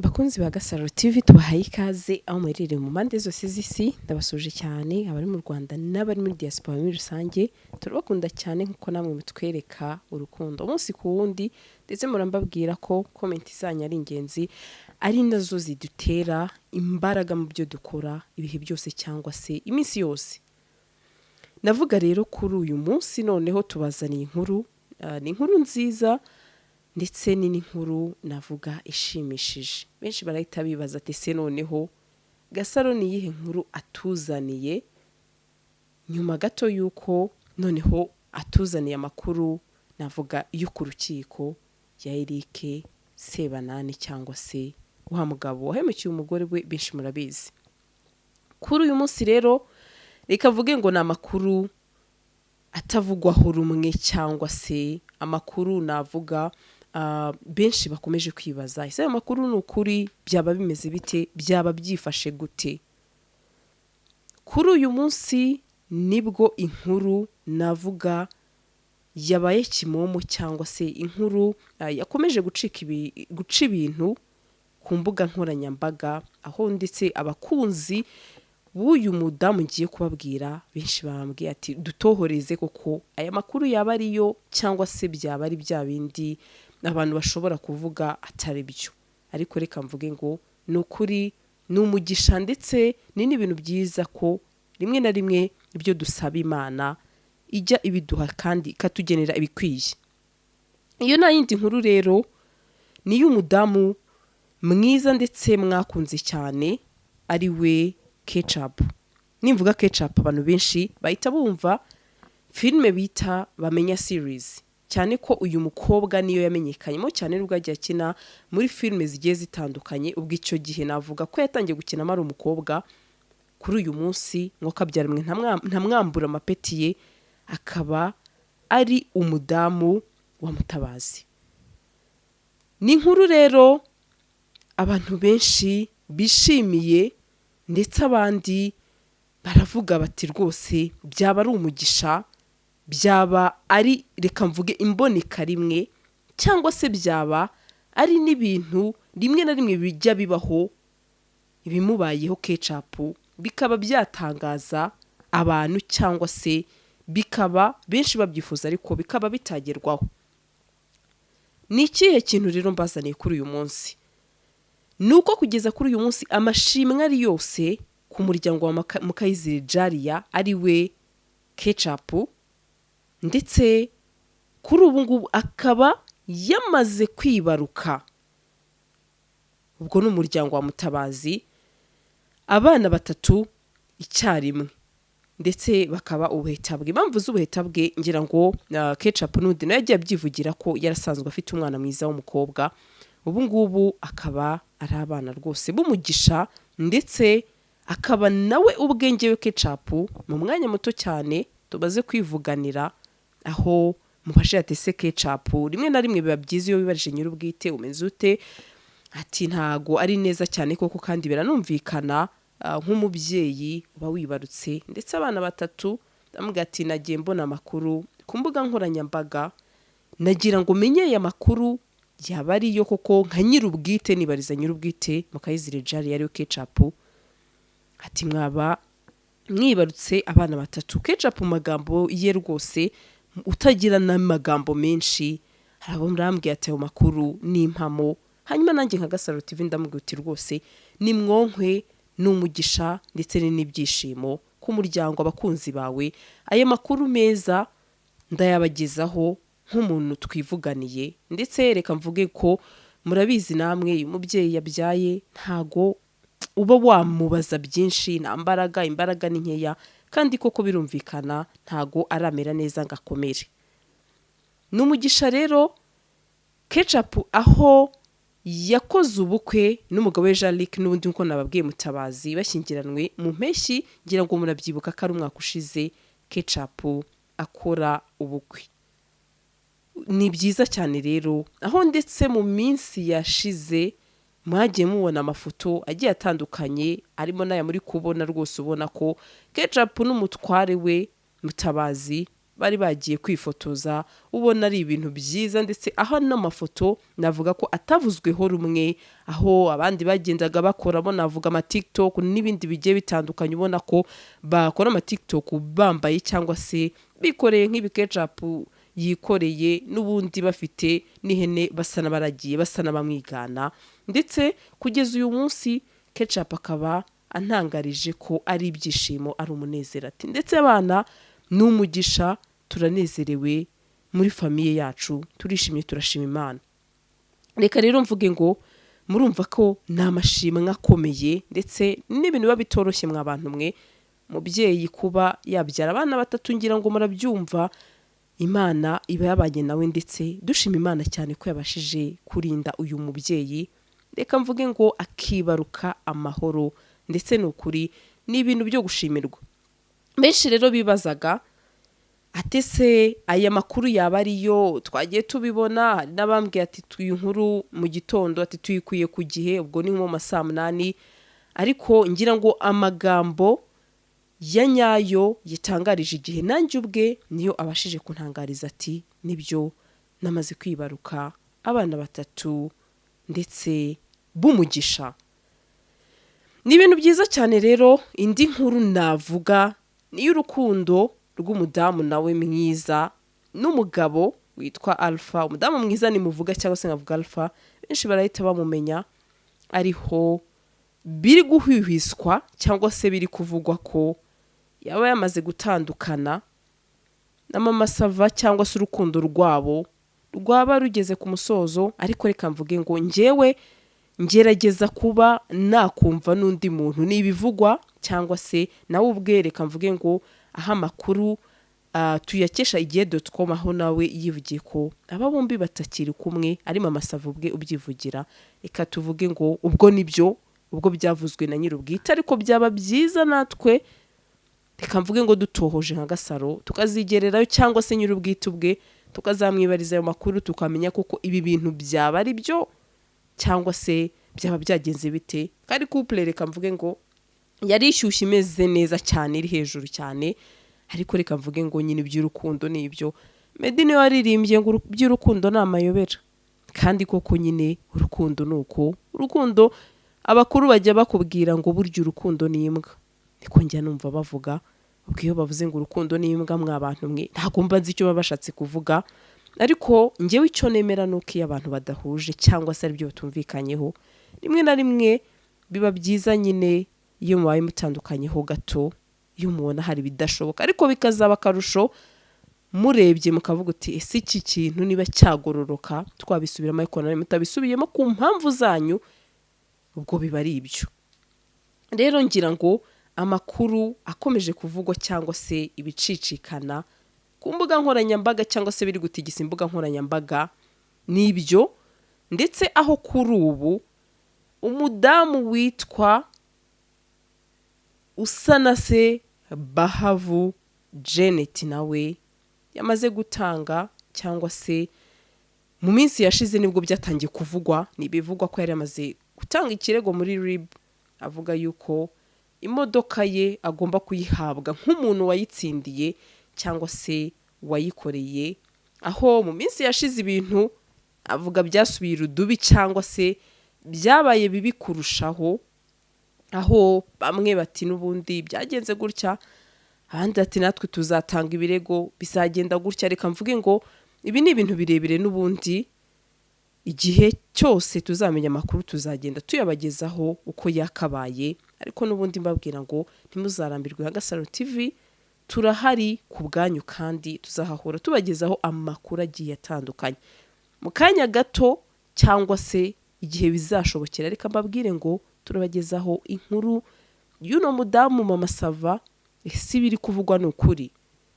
Bakunzi ba Gasaro TV tubahaye ikaze aho muherereye mu mpande zose z'isi ndabasuje cyane abari mu Rwanda n'abari muri diaspora muri rusange turabakunda cyane nkuko namwe mutwereka urukundo umunsi ku wundi ndetse murambabwira ko comment zanyu ari ingenzi ari nazo zidutera imbaraga mu byo dukora ibihe byose cyangwa se iminsi yose. Navuga rero kuri uyu munsi noneho tubazaniye inkuru ni inkuru nziza ndetse ni n'inkuru navuga ishimishije. Benshi barahita bibaza ati se noneho Gasaro ni yihe nkuru atuzaniye nyuma gato yuko noneho atuzaniye amakuru navuga yo ku rukiko ya Eric Sebanani cyangwa se wa mugabo wahemukiye umugore we benshi murabizi. Kuri uyu munsi rero reka vuge ngo ni amakuru atavugwaho rumwe cyangwa se amakuru navuga benshi bakomeje kwibaza ese ayo makuru ni ukuri byaba bimeze bite byaba byifashe gute. Kuri uyu munsi nibwo inkuru navuga yabaye kimomo cyangwa se inkuru yakomeje guca ibintu ku mbuga nkoranyambaga aho ndetse abakunzi b'uyu mudamu ngiye kubabwira benshi bambwiye ati dutohoreze koko aya makuru yaba ariyo cyangwa se byaba ari bya bindi abantu bashobora kuvuga atari byo. Ariko reka mvuge ngo ni ukuri ni umugisha ndetse ni n'ibintu byiza ko rimwe na rimwe ibyo dusaba Imana ijya ibiduha kandi ikatugenera ibikwiye. Iyo nta yindi nkuru rero ni y'umudamu mwiza ndetse mwakunze cyane ari we Ketchup. Nimvuga Ketchup abantu benshi bahita bumva filime bita Bamenya series cyane ko uyu mukobwa niyo yamenyekanyemo cyane nubwo agiye akina muri filime zigiye zitandukanye. Ubwo icyo gihe navuga ko yatangiye gukina ari umukobwa kuri uyu munsi nk'uko abyarimwe ntamwambura amapeti ye akaba ari umudamu wa Mutabazi. Ni inkuru rero abantu benshi bishimiye ndetse abandi baravuga bati rwose byaba ari umugisha byaba ari reka mvuge imboneka rimwe cyangwa se byaba ari n'ibintu rimwe na rimwe bijya bibaho ibimubayeho Ketchup bikaba byatangaza abantu cyangwa se bikaba benshi babyifuza ariko bikaba bitagerwaho. Ni ikihe kintu rero mbazaniye kuri uyu munsi? Nuko kugeza kuri uyu munsi amashimwe ari yose ku muryango wa Mukayizire Jariya ari we Ketchup ndetse kuri ubu ngubu akaba yamaze kwibaruka. Ubwo ni umuryango wa Mutabazi abana 3 icyarimwe ndetse bakaba ubuhetabwe. Impamvu z'ubuhetabwe ngira ngo Ketchup n'undi nayo yagiye abyivugira ko yarasanzwe afite umwana mwiza w'umukobwa. Ubu ngubu akaba ari abana rwose bumugisha ndetse akaba nawe ubwenge we Ketchup mu mwanya muto cyane tubaze kwivuganira aho mubashe atese Ketchup rimwe na rimwe biba byiza iyo bibarije nyir'ubwite umeze ute ati ntago ari neza cyane koko kandi biranumvikana nk'umubyeyi uba wibarutse ndetse abana 3 ndamubwira ati nagiye mbona amakuru ku mbuga nkoranyambaga nagira ngo menye aya makuru yaba ariyo koko nka nyir'ubwite nibariza nyir'ubwite Mukayizire Jariya ari we Ketchup ati mwaba mwibarutse abana 3. Ketchup mu magambo ye rwose utagira n'amagambo menshi harabo murambwiye ati ayo makuru ni impamo. Hanyuma nanjye nka Gasaro TV ndamubwira uti rwose ni mwonkwe n'umugisha ndetse n'ibyishimo ku muryango abakunzi bawe. Ayo makuru meza ndayabagezaho nk'umuntu twivuganiye ndetse reka mvuge ko murabizi namwe uyu mubyeyi yabyaye ntago uba wamubaza byinshi nta imbaraga ni nkeya kandi koko birumvikana ntago aramera neza ngakomere. N'umugisha rero Ketchup aho yakoze ubukwe n'umugabo we Jean-Luc n'undi nko nababwiye Mutabazi bashyingiranwe mu mpeshyi ngira ngo murabyibuka ko ari umwaka ushize Ketchup akora ubukwe. Ni byiza cyane rero aho ndetse mu minsi yashize mwagiye mubona amafoto agiye atandukanye arimo n'aya muri kubona rwose ubona ko Ketchup n'umutware we Mutabazi bari bagiye kwifotoza ubona ari ibintu byiza, ndetse aho n'amafoto navuga ko atavuzweho rumwe, aho abandi bagendaga bakoramo navuga ama TikTok n'ibindi bigiye bitandukanye, ubona ko bakora ama TikTok bambaye cyangwa se bikoreye nk'ibikecapu yikoreye, n'ubundi bafite n'ihene basa n'abaragiye basa n'abamwigana. Ndetse kugeza uyu munsi Ketchup akaba antangarije ko ari ibyishimo, ari umunezero, ati ndetse abana n'umugisha, turanezerewe muri famiye yacu, turishimye, turashima Imana. Reka rero mvuge ngo murumva ko ni amashimwe akomeye, ndetse n'ibintu biba bitoroshye mwa bantu mwe, mubyeyi kuba yabyara abana 3, ngira ngo murabyumva, Imana iba yabanye nawe, ndetse dushima Imana cyane ko yabashije kurinda uyu mubyeyi. Reka mvuge ngo akibaruka amahoro, ndetse n'ukuri ni ibintu byo gushimirwa. Benshi rero bibazaga atese aya makuru yaba ariyo, twagiye tubibona, hari n'abambwiye ati tuyu nkuru mu gitondo, ati tuyikuye ku gihe, ubwo ni nko saa 8, ariko ngira ngo amagambo ya nyayo yitangarije igihe, nanjye ubwe niyo abashije kuntangariza ati nibyo namaze kwibaruka abana 3 ndetse bumugisha. Ni ibintu byiza cyane rero. Indi nkuru navuga ni y'urukundo rw'umudamu nawe mwiza n'umugabo witwa Alpha. Umudamu mwiza ni muvuga cyangwa se nkavuga Alpha, benshi barahita bamumenya, ariho biri guhwihwiswa cyangwa se biri kuvugwa ko yaba yamaze gutandukana na Mama Sava, cyangwa se urukundo rwabo rwaba rugeze ku musozo. Ariko reka mvuge ngo njyewe ngerageza kuba nakumva n'undi muntu n'ibivugwa, cyangwa se nawe ubwe reka mvuge ngo aha amakuru tuyakesha igihe.com, aho nawe yivugiye ko aba bombi batakiri kumwe, ari Mama Sava ubwe ubyivugira. Reka tuvuge ngo ubwo nibyo, ubwo byavuzwe na nyir'ubwite, ariko byaba byiza natwe reka mvuge ngo dutohoje nka Gasaro tukazigererayo, cyangwa se nyir'ubwite ubwe tukazamwibariza ayo makuru, tukamenya koko ibi bintu byaba ari byo cyangwa se byaba byagenze bite. Kari couple reka mvuge ngo yari ishyushye, imeze neza cyane, iri hejuru cyane, ariko reka mvuge ngo nyine iby'urukundo ni ibyo. Medine waririmbye ngo iby'urukundo ni amayobera, kandi koko nyine urukundo ni uko. Urukundo abakuru bajya bakubwira ngo burya urukundo ni imbwa, niko njya numva bavuga. Ubwo iyo bavuze ngo urukundo ni imbwa mwa bantu mwe, ntabwo mba nzi icyo baba bashatse kuvuga, ariko njyewe icyo nemera nuko iyo abantu badahuje cyangwa se ari byo batumvikanyeho, rimwe na rimwe biba byiza nyine iyo mubaye mutandukanyeho gato, iyo mubona hari bidashoboka, ariko bikazaba akarusho murebye mukavuga uti ese iki kintu niba cyagororoka twabisubiramo, ariko nawe mutabisubiyemo ku mpamvu zanyu, ubwo biba ari ibyo. Rero ngira ngo amakuru akomeje kuvugwa cyangwa se ibicicikana ku mbuga nkoranyambaga, cyangwa se biri gutigisa imbuga nkoranyambaga, nibyo. Ndetse aho kuri ubu umudamu witwa Usanase Bahavu Janet nawe yamaze gutanga, cyangwa se mu minsi yashize nibwo byatangiye kuvugwa, nibivugwa ko yari yamaze gutanga ikirego muri RIB, avuga yuko imodoka ye agomba kuyihabwa nk'umuntu wayitsindiye cyangwa se wayikoreye. Aho mu minsi yashize ibintu avuga byasubiye urudubi, cyangwa se byabaye bibi kurushaho, aho bamwe bati n'ubundi byagenze gutya, abandi ati natwe tuzatanga ibirego bizagenda gutya. Reka mvuge ngo ibi ni ibintu birebire, n'ubundi igihe cyose tuzamenya amakuru tuzagenda tuyabagezaho uko yakabaye. Ariko n'ubundi mbabwira ngo ntimuzarambirwe, Gasaro TV turahari ku bwanyu, kandi tuzahahora tubagezaho amakuru agiye atandukanye mu kanya gato, cyangwa se igihe bizashobokera. Reka mbabwire ngo turabagezaho inkuru y'uno mudamu Mama Sava. Ese biri kuvugwa ni ukuri?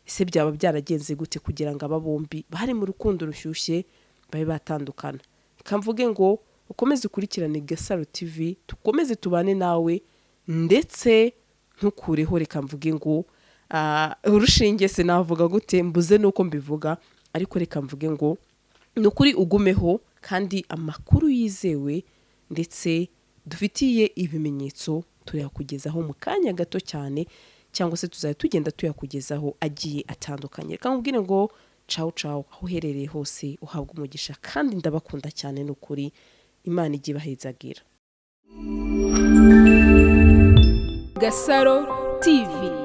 Ese byaba byaragenze gute kugira ngo aba bombi bari mu rukundo rushyushye babe batandukana? Reka mvuge ngo ukomeze ukurikirane Gasaro TV, tukomeze tubane nawe, ndetse ntukureho. Reka mvuge ngo urushinge se navuga gute, mbuze nuko mbivuga, ariko reka mvuge ngo nukuri ugumeho, kandi amakuru yizewe ndetse dufitiye ibimenyetso turayakugezaho mu kanya gato cyane, cyangwa se tuzajya tugenda tuyakugezaho agiye atandukanye. Reka nkubwire ngo ciao ciao aho uherereye hose uhabwa umugisha kandi ndabakunda cyane n'ukuri. Imana ijye ibahezagira. Gasaro TV.